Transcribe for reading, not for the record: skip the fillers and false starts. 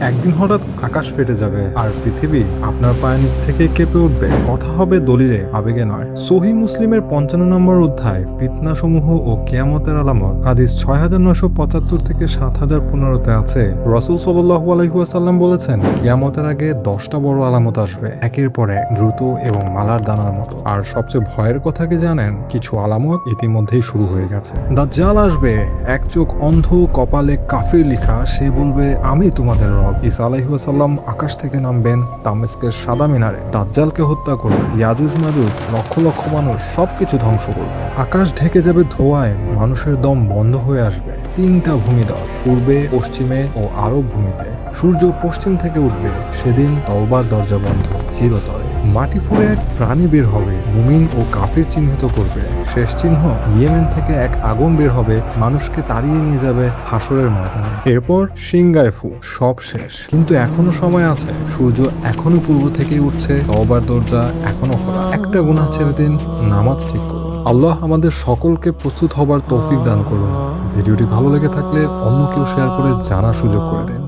একদিন হঠাৎ আকাশ ফেটে যাবে আর পৃথিবী আপনার পায়ের নিচ থেকে কেঁপে উঠবে। কথা হবে দলিলে, আবেগে নয়। সহিহ মুসলিমের ৫৫ নম্বর অধ্যায় ফিতনা সমূহ ও কিয়ামতের আলামত, হাদিস ৬৯৭৫ থেকে ৭০১৫-তে আছে, রাসূল সাল্লাল্লাহু আলাইহি ওয়াসাল্লাম বলেছেন, কিয়ামতের আগে ১০টা বড় আলামত আসবে, একের পর এক, দ্রুত এবং মালার দানার মতো। আর সবচেয়ে ভয়ের কথা কি জানেন? কিছু আলামত ইতিমধ্যেই শুরু হয়ে গেছে। দাজ্জাল আসবে, এক চোখ অন্ধ, কপালে কাফির লিখা, সে বলবে, আমি তোমাদের রব। ঈসা আলাইহিস সালাম আকাশ থেকে নামবেন দামেস্কের সাদা মিনারে, দাজ্জালকে হত্যা করবে। ইয়াজুজ মাজুজ লক্ষ লক্ষ মানুষ সবকিছু ধ্বংস করবে। আকাশ ঢেকে যাবে ধোঁয়ায়, মানুষের দম বন্ধ হয়ে আসবে। ৩টা ভূমিধস, পূর্বে, পশ্চিমে ও আরব ভূমিতে। সূর্য পশ্চিম থেকে উঠবে, সেদিন তওবার দরজা বন্ধ চিরতরে। মাটি ফুঁড়ে এক প্রাণী বের হবে, মুমিন ও কাফির চিহ্নিত করবে। শেষ চিহ্ন, ইয়েমেন থেকে এক আগুন বের হবে, মানুষকে তাড়িয়ে নিয়ে যাবে হাসরের ময়দানে। এরপর সিংগায় ফু, সব শেষ। কিন্তু এখনো সময় আছে, সূর্য এখনো পূর্ব থেকেই উঠছে, তওবার দরজা এখনো খোলা। একটা গুনাহ ছেড়ে দিন, নামাজ ঠিক করুন। আল্লাহ আমাদের সকলকে প্রস্তুত হবার তৌফিক দান করুন। ভিডিওটি ভালো লেগে থাকলে অন্য কেউ শেয়ার করে জানার সুযোগ করে দিন।